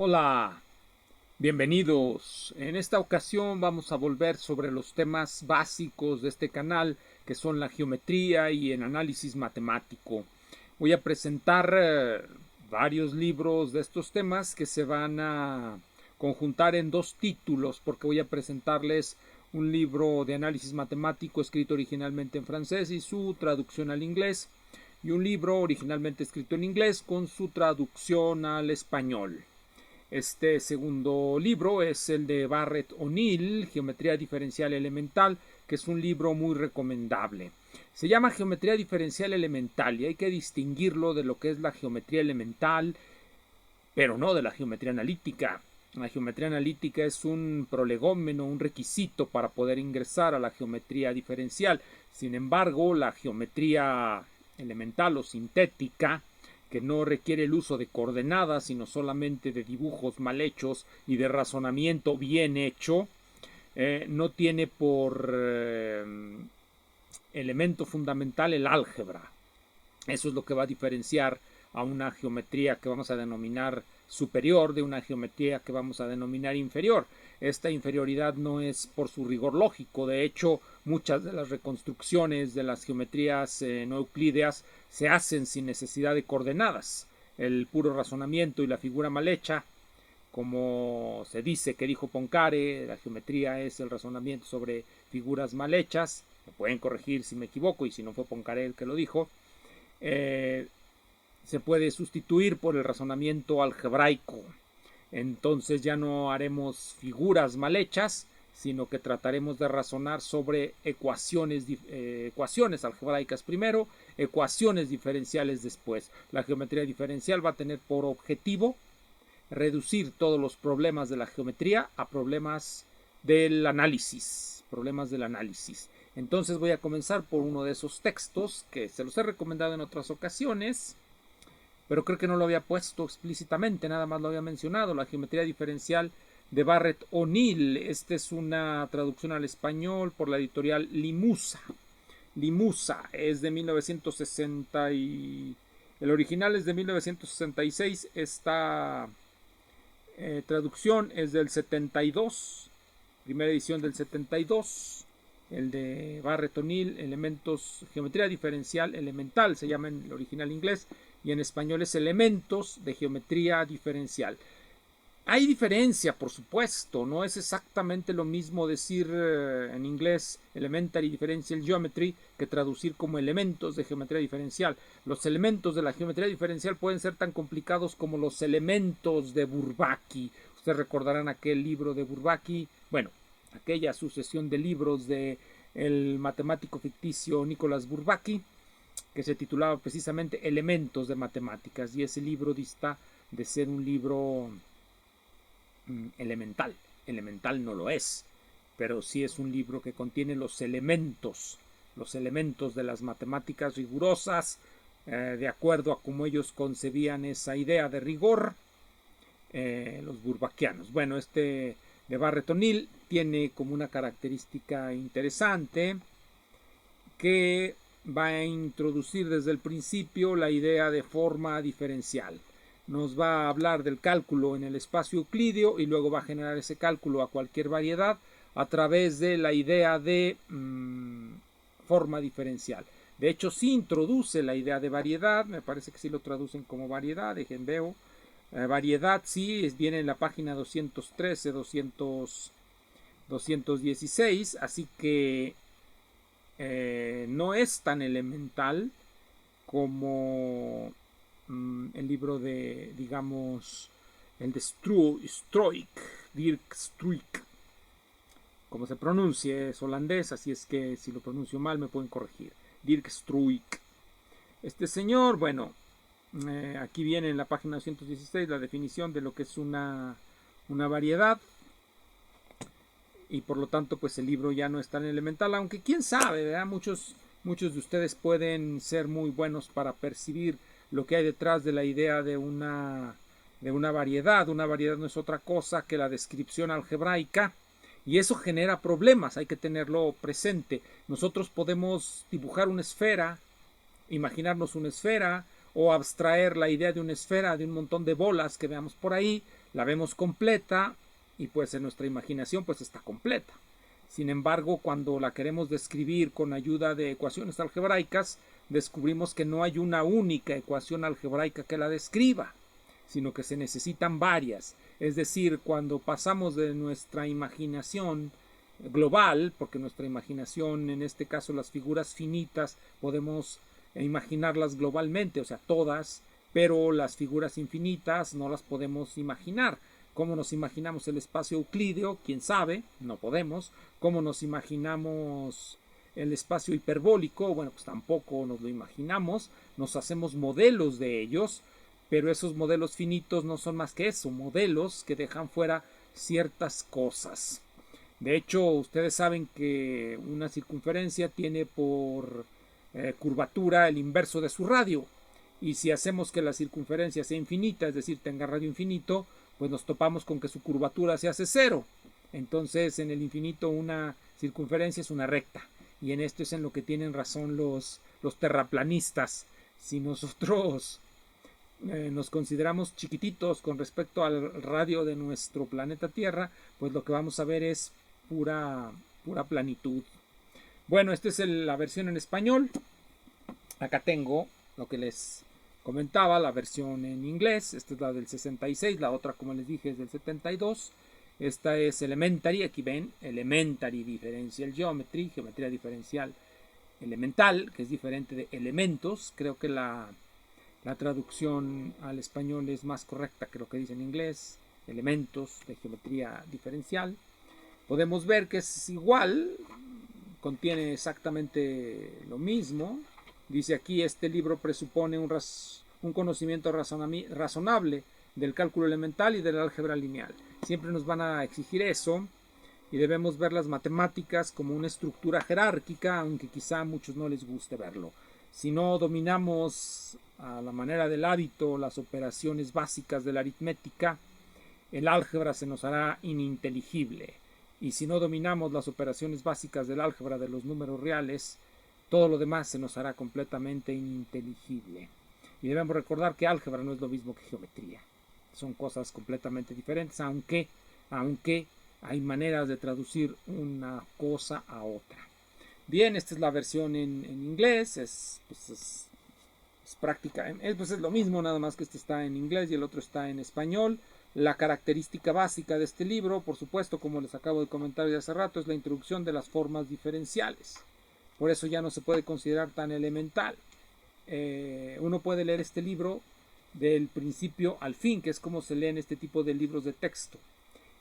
Hola, bienvenidos. En esta ocasión vamos a volver sobre los temas básicos de este canal, que son la geometría y el análisis matemático. Voy a presentar varios libros de estos temas que se van a conjuntar en dos títulos, porque voy a presentarles un libro de análisis matemático escrito originalmente en francés y su traducción al inglés, y un libro originalmente escrito en inglés con su traducción al español. Este segundo libro es el de Barrett O'Neill, Geometría Diferencial Elemental, que es un libro muy recomendable. Se llama Geometría Diferencial Elemental y hay que distinguirlo de lo que es la geometría elemental, pero no de la geometría analítica. La geometría analítica es un prolegómeno, un requisito para poder ingresar a la geometría diferencial. Sin embargo, la geometría elemental o sintética, que no requiere el uso de coordenadas, sino solamente de dibujos mal hechos y de razonamiento bien hecho, no tiene por elemento fundamental el álgebra. Eso es lo que va a diferenciar a una geometría que vamos a denominar superior de una geometría que vamos a denominar inferior. Esta inferioridad no es por su rigor lógico. De hecho, muchas de las reconstrucciones de las geometrías no euclídeas se hacen sin necesidad de coordenadas. El puro razonamiento y la figura mal hecha, como se dice que dijo Poincaré, la geometría es el razonamiento sobre figuras mal hechas. Me pueden corregir si me equivoco y si no fue Poincaré el que lo dijo. Se puede sustituir por el razonamiento algebraico. Entonces ya no haremos figuras mal hechas, sino que trataremos de razonar sobre ecuaciones algebraicas primero, ecuaciones diferenciales después. La geometría diferencial va a tener por objetivo reducir todos los problemas de la geometría a problemas del análisis. Entonces voy a comenzar por uno de esos textos que se los he recomendado en otras ocasiones, pero creo que no lo había puesto explícitamente, nada más lo había mencionado, la geometría diferencial de Barrett O'Neill. Esta es una traducción al español por la editorial Limusa. Limusa es de 1960 y el original es de 1966. Esta traducción es del 72, primera edición del 72. El de Barrett O'Neill, elementos, geometría diferencial elemental, se llama en el original inglés, y en español es elementos de geometría diferencial. Hay diferencia, por supuesto, no es exactamente lo mismo decir en inglés elementary differential geometry que traducir como elementos de geometría diferencial. Los elementos de la geometría diferencial pueden ser tan complicados como los elementos de Bourbaki. Ustedes recordarán aquel libro de Bourbaki, bueno, aquella sucesión de libros de el matemático ficticio Nicolas Bourbaki, que se titulaba precisamente Elementos de Matemáticas, y ese libro dista de ser un libro elemental. Elemental no lo es, pero sí es un libro que contiene los elementos de las matemáticas rigurosas, de acuerdo a cómo ellos concebían esa idea de rigor, los bourbakianos. Bueno, este de Barrett O'Neill tiene como una característica interesante que va a introducir desde el principio la idea de forma diferencial. Nos va a hablar del cálculo en el espacio euclídeo y luego va a generar ese cálculo a cualquier variedad a través de la idea de forma diferencial. De hecho, sí introduce la idea de variedad, me parece que sí lo traducen como variedad, dejen veo. Variedad sí, viene en la página 213, 216, así que no es tan elemental como el libro de, digamos, el de Struik, Dirk Struik, como se pronuncia, es holandés, así es que si lo pronuncio mal me pueden corregir. Dirk Struik. Este señor, bueno, aquí viene en la página 216 la definición de lo que es una variedad, y por lo tanto pues el libro ya no es tan elemental, aunque quién sabe, ¿verdad? Muchos de ustedes pueden ser muy buenos para percibir lo que hay detrás de la idea de una variedad. Una variedad no es otra cosa que la descripción algebraica, y eso genera problemas, hay que tenerlo presente. Nosotros podemos dibujar una esfera, imaginarnos una esfera, o abstraer la idea de una esfera, de un montón de bolas que veamos por ahí, la vemos completa y pues en nuestra imaginación pues está completa. Sin embargo, cuando la queremos describir con ayuda de ecuaciones algebraicas, descubrimos que no hay una única ecuación algebraica que la describa, sino que se necesitan varias. Es decir, cuando pasamos de nuestra imaginación global, porque nuestra imaginación, en este caso las figuras finitas, podemos imaginarlas globalmente, o sea, todas, pero las figuras infinitas no las podemos imaginar. ¿Cómo nos imaginamos el espacio euclídeo? ¿Quién sabe? No podemos. ¿Cómo nos imaginamos el espacio hiperbólico? Bueno, pues tampoco nos lo imaginamos. Nos hacemos modelos de ellos, pero esos modelos finitos no son más que eso, modelos que dejan fuera ciertas cosas. De hecho, ustedes saben que una circunferencia tiene por curvatura el inverso de su radio. Y si hacemos que la circunferencia sea infinita, es decir, tenga radio infinito, pues nos topamos con que su curvatura se hace cero. Entonces, en el infinito una circunferencia es una recta. Y en esto es en lo que tienen razón los terraplanistas. Si nosotros nos consideramos chiquititos con respecto al radio de nuestro planeta Tierra, pues lo que vamos a ver es pura planitud. Bueno, esta es la versión en español. Acá tengo lo que les comentaba, la versión en inglés. Esta es la del 66, la otra, como les dije, es del 72. Esta es Elementary, aquí ven, Elementary Differential Geometry, geometría diferencial elemental, que es diferente de elementos. Creo que la traducción al español es más correcta que lo que dice en inglés, elementos de geometría diferencial. Podemos ver que es igual, contiene exactamente lo mismo. Dice aquí, este libro presupone un conocimiento razonable del cálculo elemental y del álgebra lineal. Siempre nos van a exigir eso y debemos ver las matemáticas como una estructura jerárquica, aunque quizá a muchos no les guste verlo. Si no dominamos a la manera del hábito las operaciones básicas de la aritmética, el álgebra se nos hará ininteligible. Y si no dominamos las operaciones básicas del álgebra de los números reales, todo lo demás se nos hará completamente ininteligible. Y debemos recordar que álgebra no es lo mismo que geometría. Son cosas completamente diferentes, aunque hay maneras de traducir una cosa a otra. Bien, esta es la versión en inglés, es práctica, pues es lo mismo, nada más que este está en inglés y el otro está en español. La característica básica de este libro, por supuesto, como les acabo de comentar ya hace rato, es la introducción de las formas diferenciales. Por eso ya no se puede considerar tan elemental. Uno puede leer este libro del principio al fin, que es como se leen este tipo de libros de texto.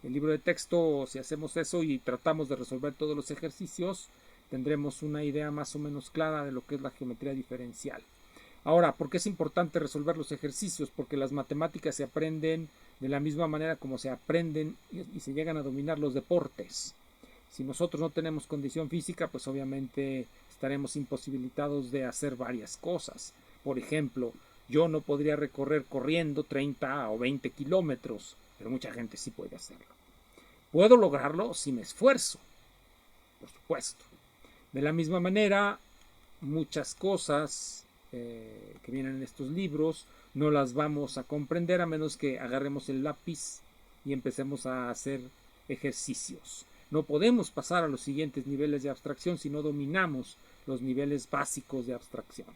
El libro de texto, si hacemos eso y tratamos de resolver todos los ejercicios, tendremos una idea más o menos clara de lo que es la geometría diferencial. Ahora, ¿por qué es importante resolver los ejercicios? Porque las matemáticas se aprenden de la misma manera como se aprenden y se llegan a dominar los deportes. Si nosotros no tenemos condición física, pues obviamente estaremos imposibilitados de hacer varias cosas. Por ejemplo, yo no podría recorrer corriendo 30 o 20 kilómetros, pero mucha gente sí puede hacerlo. Puedo lograrlo si me esfuerzo, por supuesto. De la misma manera, muchas cosas que vienen en estos libros no las vamos a comprender a menos que agarremos el lápiz y empecemos a hacer ejercicios. No podemos pasar a los siguientes niveles de abstracción si no dominamos los niveles básicos de abstracción.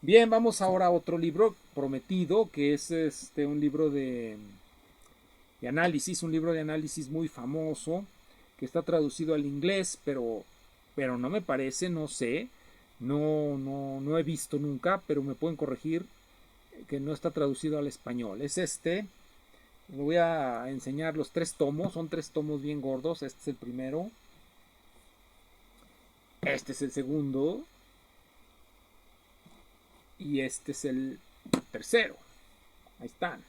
Bien, vamos ahora a otro libro prometido, que es un libro de análisis, un libro de análisis muy famoso, que está traducido al inglés, pero no me parece, no sé, no he visto nunca, pero me pueden corregir que no está traducido al español. Es este. Voy a enseñar los 3 tomos. Son 3 tomos bien gordos. Este es el primero. Este es el segundo. Y este es el tercero. Ahí están.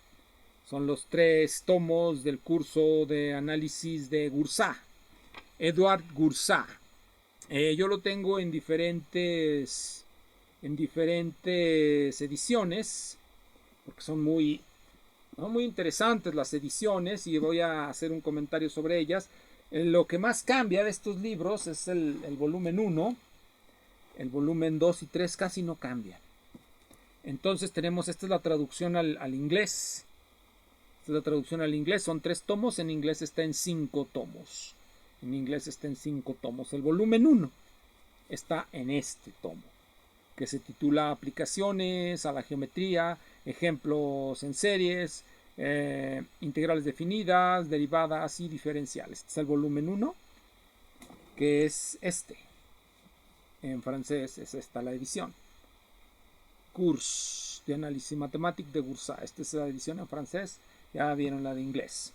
Son los 3 tomos del curso de análisis de Gursá. Edward Gursá. Yo lo tengo en diferentes ediciones, porque son muy interesantes las ediciones y voy a hacer un comentario sobre ellas. Lo que más cambia de estos libros es el volumen 1. El volumen 2 y 3 casi no cambian. Entonces tenemos, esta es la traducción al inglés. Esta es la traducción al inglés, son 3 tomos, en inglés está en 5 tomos. En inglés está en 5 tomos. El volumen 1 está en este tomo, que se titula Aplicaciones a la geometría, ejemplos en series, integrales definidas, derivadas y diferenciales. Este es el volumen 1, que es este. En francés es esta la edición. Cours de análisis matemático de Goursat. Esta es la edición en francés, ya vieron la de inglés.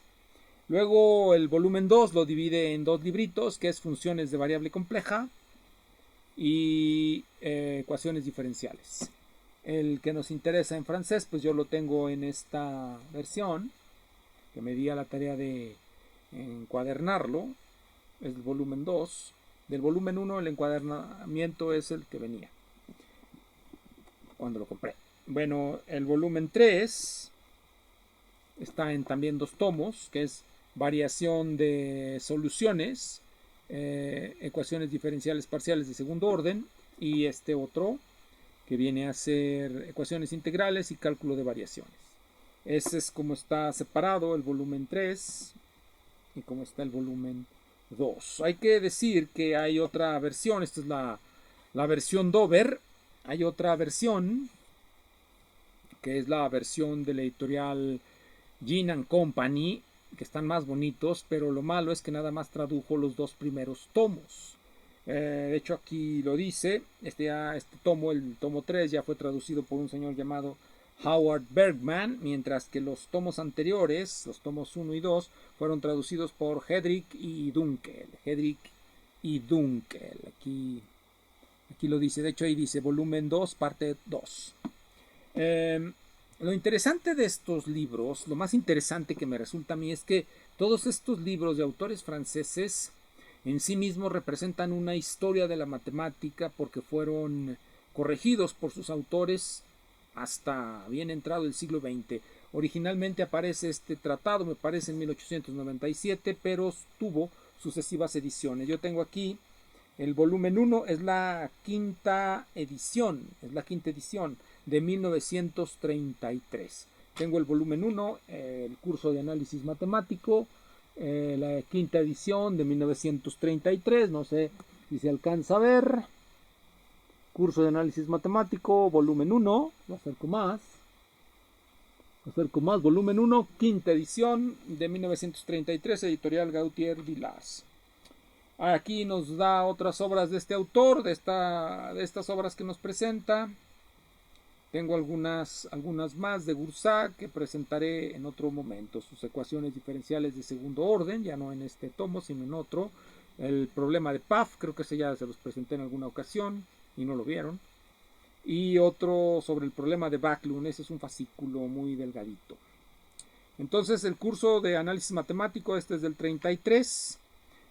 Luego el volumen 2 lo divide en 2 libritos, que es funciones de variable compleja y ecuaciones diferenciales. El que nos interesa en francés, pues yo lo tengo en esta versión, que me di a la tarea de encuadernarlo, es el volumen 2. Del volumen 1 el encuadernamiento es el que venía cuando lo compré. Bueno, el volumen 3 está en también 2 tomos, que es variación de soluciones, ecuaciones diferenciales parciales de segundo orden, y este otro que viene a ser ecuaciones integrales y cálculo de variaciones. Ese es como está separado el volumen 3 y como está el volumen 2. Hay que decir que hay otra versión, esta es la versión Dover. Hay otra versión, que es la versión de la editorial Gin Company, que están más bonitos, pero lo malo es que nada más tradujo los 2 primeros tomos. De hecho aquí lo dice, este tomo, el tomo 3, ya fue traducido por un señor llamado Howard Bergman, mientras que los tomos anteriores, los tomos 1 y 2, fueron traducidos por Hedrick y Dunkel. Aquí lo dice, de hecho ahí dice volumen 2, parte 2. Lo interesante de estos libros, lo más interesante que me resulta a mí, es que todos estos libros de autores franceses en sí mismos representan una historia de la matemática, porque fueron corregidos por sus autores hasta bien entrado el siglo XX. Originalmente aparece este tratado, me parece en 1897, pero tuvo sucesivas ediciones. Yo tengo aquí el volumen 1, es la quinta edición de 1933. Tengo el volumen 1, el curso de análisis matemático, la quinta edición de 1933, no sé si se alcanza a ver. Curso de análisis matemático, volumen 1, lo acerco más, volumen 1, quinta edición de 1933, editorial Gautier Villars. Aquí nos da otras obras de este autor, de estas obras que nos presenta. Tengo algunas más de Goursat que presentaré en otro momento. Sus ecuaciones diferenciales de segundo orden, ya no en este tomo, sino en otro. El problema de Pfaff, creo que ese ya se los presenté en alguna ocasión y no lo vieron. Y otro sobre el problema de Backlund, ese es un fascículo muy delgadito. Entonces el curso de análisis matemático, este es del 33.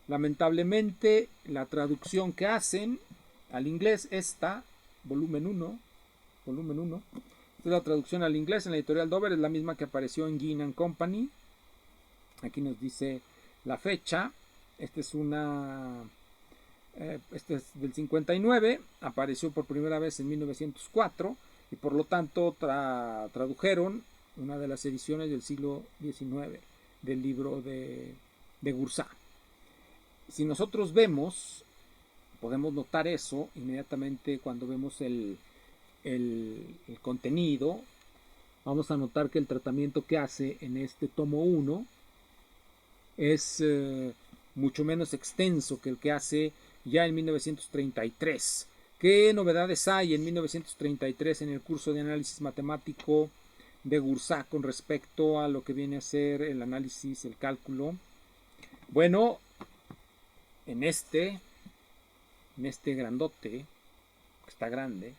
Lamentablemente la traducción que hacen al inglés, volumen 1, esta es la traducción al inglés en la editorial Dover, es la misma que apareció en Gin Company. Aquí nos dice la fecha. Este es del 59, apareció por primera vez en 1904 y por lo tanto tradujeron una de las ediciones del siglo XIX del libro de Goursat. Si nosotros podemos notar eso inmediatamente cuando vemos el contenido. Vamos a notar que el tratamiento que hace en este tomo 1 es mucho menos extenso que el que hace ya en 1933. ¿Qué novedades hay en 1933 en el curso de análisis matemático de Goursat con respecto a lo que viene a ser el análisis, el cálculo? Bueno, en este grandote, que está grande,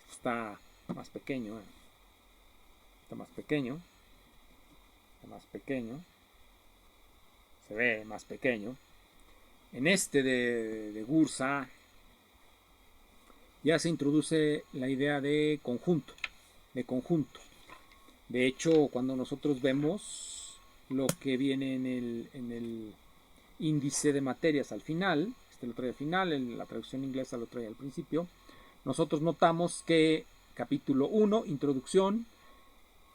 está más pequeño, se ve más pequeño. En este de Goursat ya se introduce la idea de conjunto. De hecho, cuando nosotros vemos lo que viene en el índice de materias al final, lo trae al final, la traducción inglesa lo trae al principio, nosotros notamos que capítulo 1, introducción.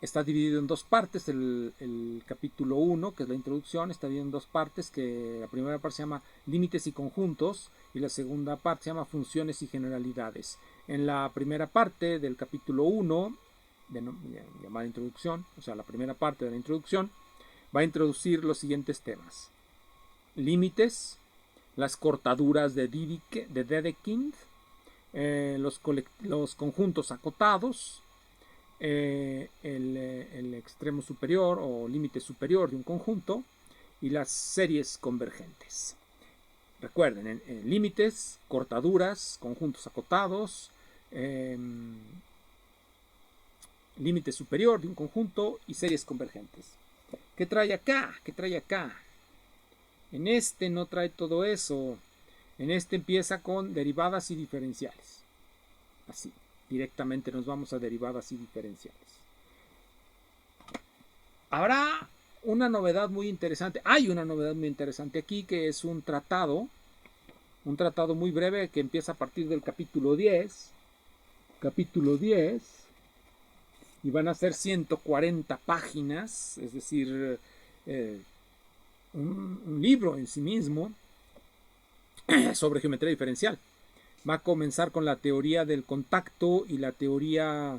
Está dividido en dos partes. El capítulo 1, que es la introducción, está dividido en dos partes, que la primera parte se llama límites y conjuntos y la segunda parte se llama funciones y generalidades. En la primera parte del capítulo 1, llamada introducción, o sea, la primera parte de la introducción, va a introducir los siguientes temas: límites, las cortaduras de Dedekind, los conjuntos acotados, el extremo superior o límite superior de un conjunto y las series convergentes. Recuerden, límites, cortaduras, conjuntos acotados, límite superior de un conjunto y series convergentes. ¿Qué trae acá? ¿Qué trae acá? En este no trae todo eso. En este empieza con derivadas y diferenciales. Así, directamente nos vamos a derivadas y diferenciales. Habrá una novedad muy interesante. Hay una novedad muy interesante aquí, que es un tratado muy breve que empieza a partir del capítulo 10. Capítulo 10. Y van a ser 140 páginas, es decir, un libro en sí mismo sobre geometría diferencial. Va a comenzar con la teoría del contacto y la teoría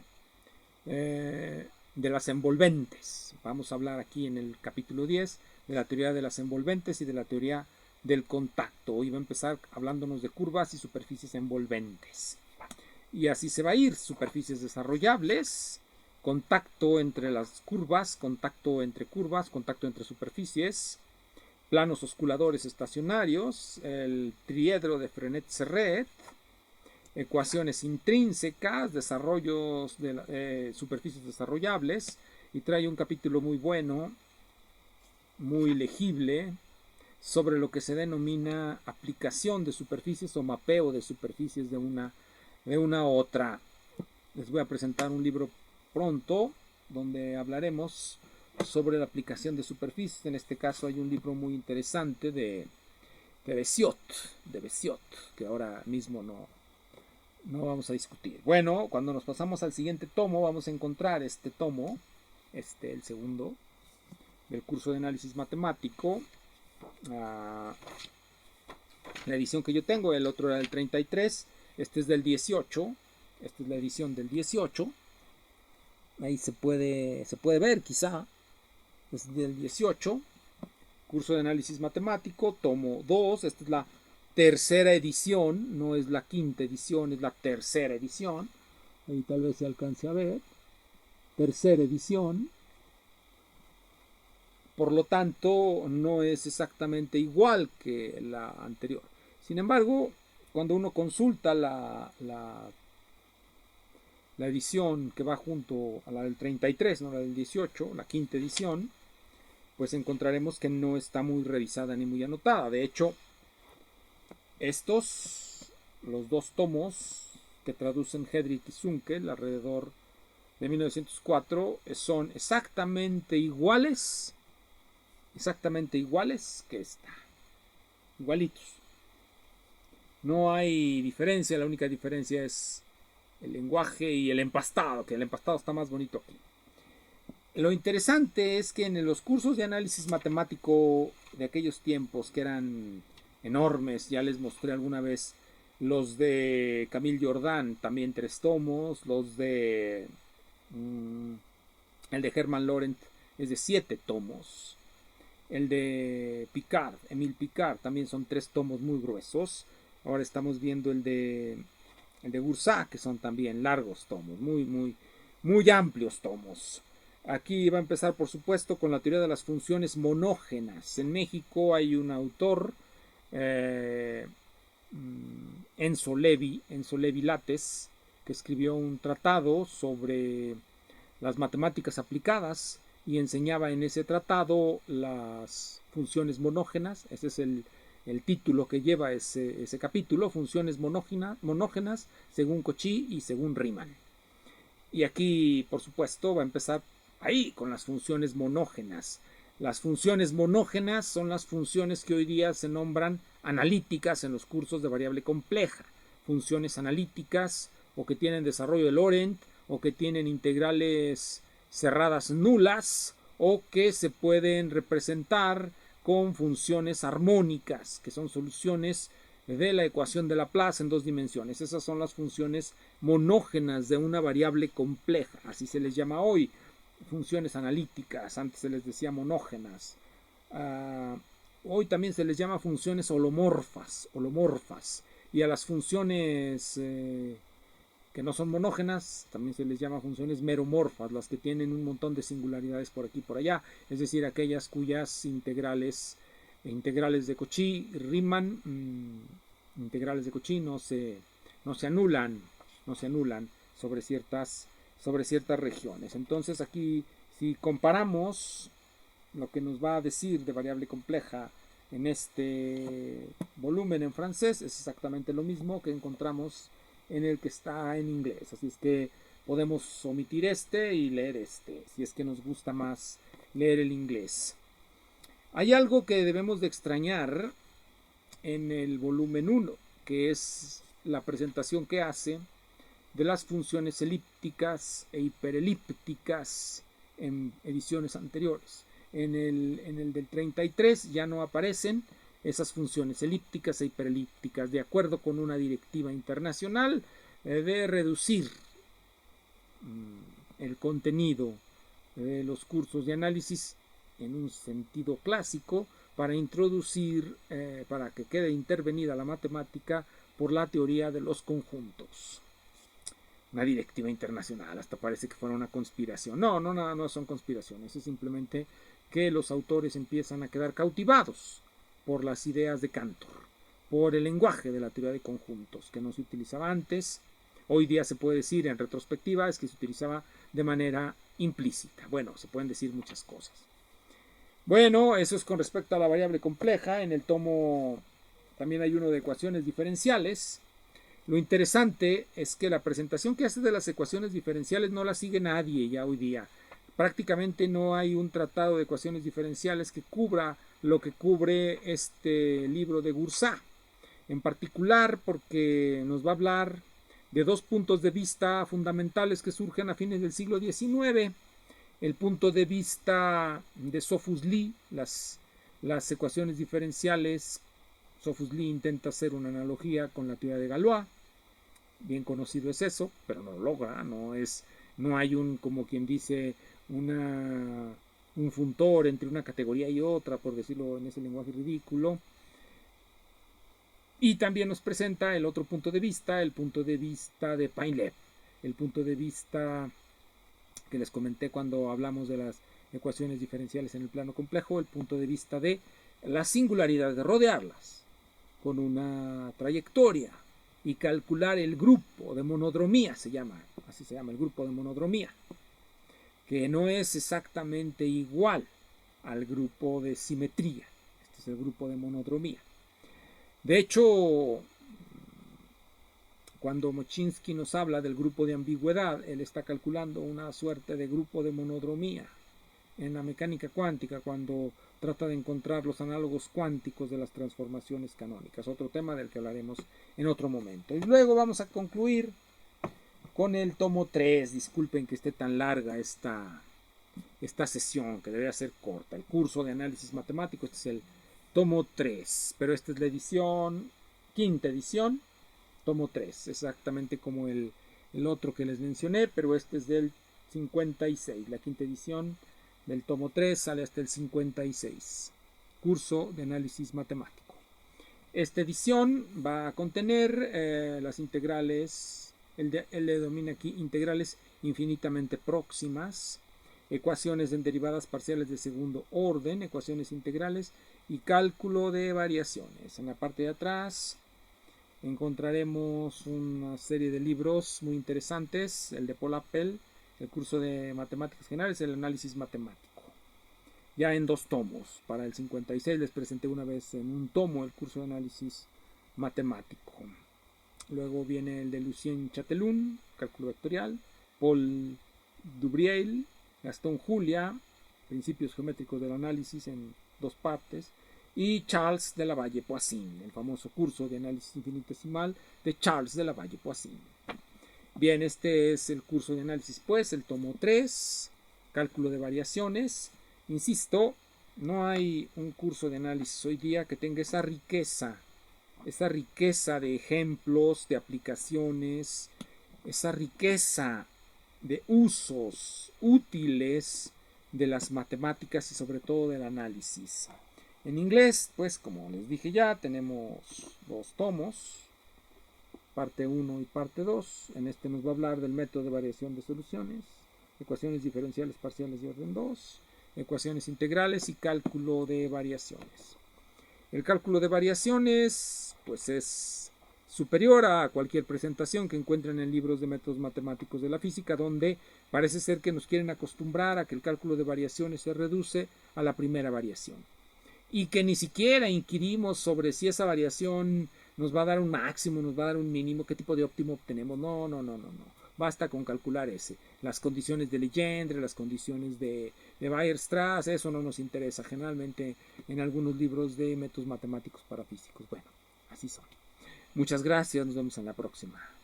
de las envolventes. Vamos a hablar aquí en el capítulo 10 de la teoría de las envolventes y de la teoría del contacto. Hoy va a empezar hablándonos de curvas y superficies envolventes. Y así se va a ir: superficies desarrollables, contacto entre las curvas, contacto entre curvas, contacto entre superficies, planos osculadores estacionarios, el triedro de Frenet-Serret, ecuaciones intrínsecas, desarrollos de superficies desarrollables, y trae un capítulo muy bueno, muy legible, sobre lo que se denomina aplicación de superficies o mapeo de superficies de una a otra. Les voy a presentar un libro pronto donde hablaremos sobre la aplicación de superficies. En este caso hay un libro muy interesante de Bessiot, que ahora mismo no vamos a discutir. Bueno, cuando nos pasamos al siguiente tomo, vamos a encontrar este tomo, el segundo, del curso de análisis matemático. La edición que yo tengo, el otro era del 33, este es del 18, esta es la edición del 18. Ahí se puede ver quizá, es del 18, curso de análisis matemático, tomo 2, esta es la tercera edición, no es la quinta edición, es la tercera edición, ahí tal vez se alcance a ver, tercera edición, por lo tanto no es exactamente igual que la anterior. Sin embargo, cuando uno consulta la edición que va junto a la del 33, no la del 18, la quinta edición, pues encontraremos que no está muy revisada ni muy anotada. De hecho, los dos tomos que traducen Hedrick y Zunkel alrededor de 1904, son exactamente iguales que esta. Igualitos. No hay diferencia, la única diferencia es el lenguaje y el empastado, que el empastado está más bonito aquí. Lo interesante es que en los cursos de análisis matemático de aquellos tiempos, que eran enormes, ya les mostré alguna vez los de Camille Jordan, también 3 tomos, los de el de Hermann Laurent es de 7 tomos, el de Émile Picard, también son 3 tomos muy gruesos. Ahora estamos viendo el de Goursat, que son también largos tomos, muy amplios tomos. Aquí va a empezar, por supuesto, con la teoría de las funciones monógenas. En México hay un autor, Enzo Levi Lattes, que escribió un tratado sobre las matemáticas aplicadas y enseñaba en ese tratado las funciones monógenas. Ese es el título que lleva ese capítulo: funciones monógenas según Cauchy y según Riemann. Y aquí, por supuesto, va a empezar ahí con las funciones monógenas. Las funciones monógenas son las funciones que hoy día se nombran analíticas en los cursos de variable compleja. Funciones analíticas, o que tienen desarrollo de Laurent, o que tienen integrales cerradas nulas, o que se pueden representar con funciones armónicas, que son soluciones de la ecuación de Laplace en dos dimensiones. Esas son las funciones monógenas de una variable compleja, así se les llama hoy, funciones analíticas, antes se les decía monógenas. Hoy también se les llama funciones holomorfas, y a las funciones que no son monógenas también se les llama funciones meromorfas, las que tienen un montón de singularidades por aquí y por allá, es decir, aquellas cuyas integrales de Cauchy-Riemann, integrales de Cauchy no se anulan sobre ciertas regiones. Entonces aquí, si comparamos lo que nos va a decir de variable compleja en este volumen en francés, es exactamente lo mismo que encontramos en el que está en inglés. Así es que podemos omitir este y leer este, si es que nos gusta más leer el inglés. Hay algo que debemos de extrañar en el volumen 1, que es la presentación que hace de las funciones elípticas e hiperelípticas en ediciones anteriores. En el del 33 ya no aparecen esas funciones elípticas e hiperelípticas, de acuerdo con una directiva internacional de reducir el contenido de los cursos de análisis en un sentido clásico, para introducir, para que quede intervenida la matemática por la teoría de los conjuntos. Una directiva internacional, hasta parece que fuera una conspiración. No son conspiraciones, es simplemente que los autores empiezan a quedar cautivados por las ideas de Cantor, por el lenguaje de la teoría de conjuntos, que no se utilizaba antes. Hoy día se puede decir en retrospectiva es que se utilizaba de manera implícita. Bueno, se pueden decir muchas cosas. Bueno, eso es con respecto a la variable compleja. En el tomo también hay uno de ecuaciones diferenciales. Lo interesante es que la presentación que hace de las ecuaciones diferenciales no la sigue nadie ya hoy día. Prácticamente no hay un tratado de ecuaciones diferenciales que cubra lo que cubre este libro de Goursat. En particular porque nos va a hablar de dos puntos de vista fundamentales que surgen a fines del siglo XIX. El punto de vista de Sophus-Lee, las ecuaciones diferenciales. Sophus-Lee intenta hacer una analogía con la teoría de Galois. Bien conocido es eso, pero no lo logra. No hay un, como quien dice, un funtor entre una categoría y otra, por decirlo en ese lenguaje ridículo. Y también nos presenta el otro punto de vista, el punto de vista de Painlev, el punto de vista que les comenté cuando hablamos de las ecuaciones diferenciales en el plano complejo, el punto de vista de la singularidad, de rodearlas con una trayectoria y calcular el grupo de monodromía, así se llama el grupo de monodromía, que no es exactamente igual al grupo de simetría. Este es el grupo de monodromía. De hecho, cuando Mochinsky nos habla del grupo de ambigüedad, él está calculando una suerte de grupo de monodromía en la mecánica cuántica, cuando trata de encontrar los análogos cuánticos de las transformaciones canónicas. Otro tema del que hablaremos en otro momento. Y luego vamos a concluir con el tomo 3. Disculpen que esté tan larga esta sesión, que debería ser corta. El curso de análisis matemático, este es el tomo 3, pero esta es la edición, quinta edición, tomo 3, exactamente como el otro que les mencioné, pero este es del 56, la quinta edición del tomo 3 sale hasta el 56, curso de análisis matemático. Esta edición va a contener las integrales, él le domina aquí integrales infinitamente próximas, ecuaciones en derivadas parciales de segundo orden, ecuaciones integrales y cálculo de variaciones. En la parte de atrás encontraremos una serie de libros muy interesantes, el de Paul Appel, el curso de matemáticas generales, el análisis matemático, ya en 2 tomos. Para el 56 les presenté una vez en un tomo el curso de análisis matemático. Luego viene el de Lucien Chatelain, cálculo vectorial, Paul Dubriel, Gastón Julia, principios geométricos del análisis en 2 partes, y Charles de la Valle-Poisson, el famoso curso de análisis infinitesimal de Charles de la Valle-Poisson. Bien, este es el curso de análisis, pues, el tomo 3, cálculo de variaciones. Insisto, no hay un curso de análisis hoy día que tenga esa riqueza de ejemplos, de aplicaciones, esa riqueza de usos útiles de las matemáticas y sobre todo del análisis. En inglés, pues como les dije ya, tenemos 2 tomos, parte 1 y parte 2. En este nos va a hablar del método de variación de soluciones, ecuaciones diferenciales parciales de orden 2, ecuaciones integrales y cálculo de variaciones. El cálculo de variaciones, pues es superior a cualquier presentación que encuentren en libros de métodos matemáticos de la física, donde parece ser que nos quieren acostumbrar a que el cálculo de variaciones se reduce a la primera variación y que ni siquiera inquirimos sobre si esa variación nos va a dar un máximo, nos va a dar un mínimo, qué tipo de óptimo obtenemos. No. Basta con calcular ese. Las condiciones de Legendre, las condiciones de Weierstrass, eso no nos interesa generalmente en algunos libros de métodos matemáticos para físicos. Bueno, así son. Muchas gracias, nos vemos en la próxima.